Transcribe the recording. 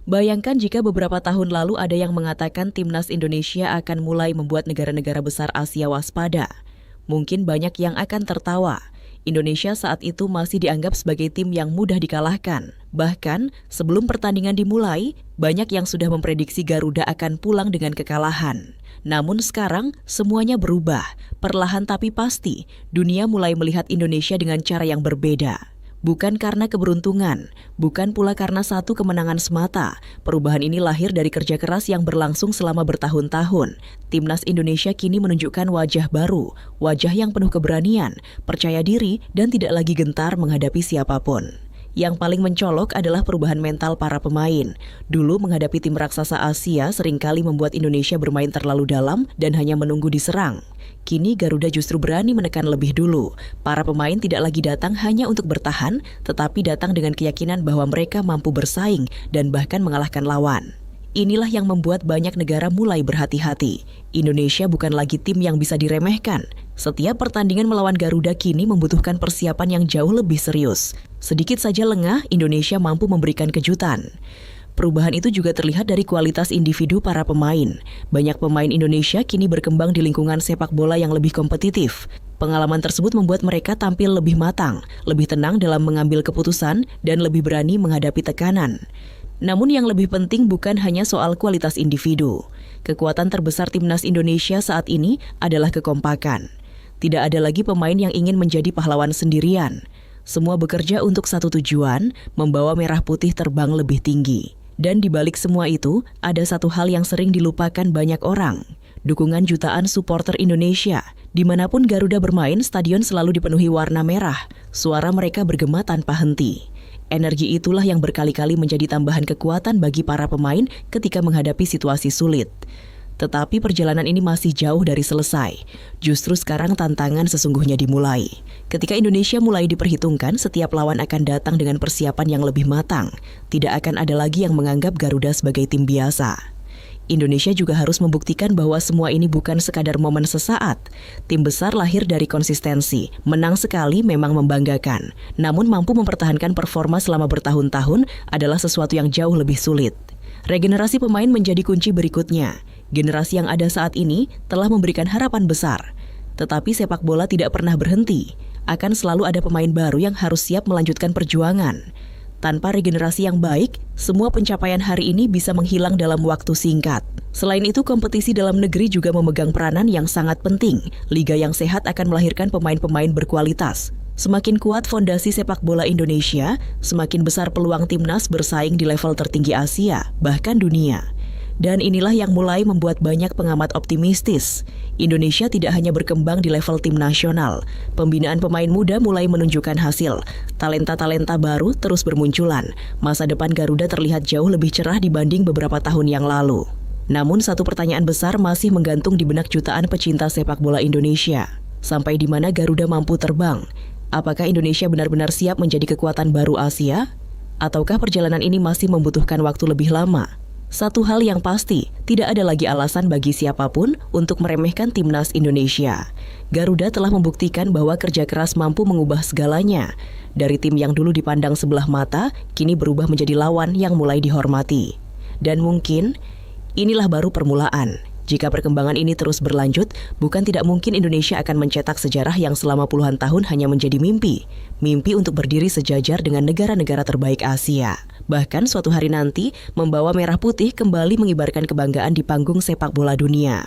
Bayangkan jika beberapa tahun lalu ada yang mengatakan timnas Indonesia akan mulai membuat negara-negara besar Asia waspada. Mungkin banyak yang akan tertawa. Indonesia saat itu masih dianggap sebagai tim yang mudah dikalahkan. Bahkan, sebelum pertandingan dimulai, banyak yang sudah memprediksi Garuda akan pulang dengan kekalahan. Namun sekarang, semuanya berubah. Perlahan tapi pasti, dunia mulai melihat Indonesia dengan cara yang berbeda. Bukan karena keberuntungan, bukan pula karena satu kemenangan semata. Perubahan ini lahir dari kerja keras yang berlangsung selama bertahun-tahun. Timnas Indonesia kini menunjukkan wajah baru, wajah yang penuh keberanian, percaya diri, dan tidak lagi gentar menghadapi siapapun. Yang paling mencolok adalah perubahan mental para pemain. Dulu menghadapi tim raksasa Asia seringkali membuat Indonesia bermain terlalu dalam dan hanya menunggu diserang. Kini Garuda justru berani menekan lebih dulu. Para pemain tidak lagi datang hanya untuk bertahan, tetapi datang dengan keyakinan bahwa mereka mampu bersaing dan bahkan mengalahkan lawan. Inilah yang membuat banyak negara mulai berhati-hati. Indonesia bukan lagi tim yang bisa diremehkan. Setiap pertandingan melawan Garuda kini membutuhkan persiapan yang jauh lebih serius. Sedikit saja lengah, Indonesia mampu memberikan kejutan. Perubahan itu juga terlihat dari kualitas individu para pemain. Banyak pemain Indonesia kini berkembang di lingkungan sepak bola yang lebih kompetitif. Pengalaman tersebut membuat mereka tampil lebih matang, lebih tenang dalam mengambil keputusan, dan lebih berani menghadapi tekanan. Namun yang lebih penting bukan hanya soal kualitas individu. Kekuatan terbesar timnas Indonesia saat ini adalah kekompakan. Tidak ada lagi pemain yang ingin menjadi pahlawan sendirian. Semua bekerja untuk satu tujuan, membawa merah putih terbang lebih tinggi. Dan di balik semua itu, ada satu hal yang sering dilupakan banyak orang. Dukungan jutaan supporter Indonesia. Dimanapun Garuda bermain, stadion selalu dipenuhi warna merah. Suara mereka bergema tanpa henti. Energi itulah yang berkali-kali menjadi tambahan kekuatan bagi para pemain ketika menghadapi situasi sulit. Tetapi perjalanan ini masih jauh dari selesai. Justru sekarang tantangan sesungguhnya dimulai. Ketika Indonesia mulai diperhitungkan, setiap lawan akan datang dengan persiapan yang lebih matang. Tidak akan ada lagi yang menganggap Garuda sebagai tim biasa. Indonesia juga harus membuktikan bahwa semua ini bukan sekadar momen sesaat. Tim besar lahir dari konsistensi. Menang sekali memang membanggakan. Namun mampu mempertahankan performa selama bertahun-tahun adalah sesuatu yang jauh lebih sulit. Regenerasi pemain menjadi kunci berikutnya. Generasi yang ada saat ini telah memberikan harapan besar. Tetapi sepak bola tidak pernah berhenti. Akan selalu ada pemain baru yang harus siap melanjutkan perjuangan. Tanpa regenerasi yang baik, semua pencapaian hari ini bisa menghilang dalam waktu singkat. Selain itu, kompetisi dalam negeri juga memegang peranan yang sangat penting. Liga yang sehat akan melahirkan pemain-pemain berkualitas. Semakin kuat fondasi sepak bola Indonesia, semakin besar peluang timnas bersaing di level tertinggi Asia, bahkan dunia. Dan inilah yang mulai membuat banyak pengamat optimistis. Indonesia tidak hanya berkembang di level tim nasional. Pembinaan pemain muda mulai menunjukkan hasil. Talenta-talenta baru terus bermunculan. Masa depan Garuda terlihat jauh lebih cerah dibanding beberapa tahun yang lalu. Namun satu pertanyaan besar masih menggantung di benak jutaan pecinta sepak bola Indonesia. Sampai di mana Garuda mampu terbang? Apakah Indonesia benar-benar siap menjadi kekuatan baru Asia? Ataukah perjalanan ini masih membutuhkan waktu lebih lama? Satu hal yang pasti, tidak ada lagi alasan bagi siapapun untuk meremehkan timnas Indonesia. Garuda telah membuktikan bahwa kerja keras mampu mengubah segalanya. Dari tim yang dulu dipandang sebelah mata, kini berubah menjadi lawan yang mulai dihormati. Dan mungkin, inilah baru permulaan. Jika perkembangan ini terus berlanjut, bukan tidak mungkin Indonesia akan mencetak sejarah yang selama puluhan tahun hanya menjadi mimpi. Mimpi untuk berdiri sejajar dengan negara-negara terbaik Asia. Bahkan suatu hari nanti, membawa merah putih kembali mengibarkan kebanggaan di panggung sepak bola dunia.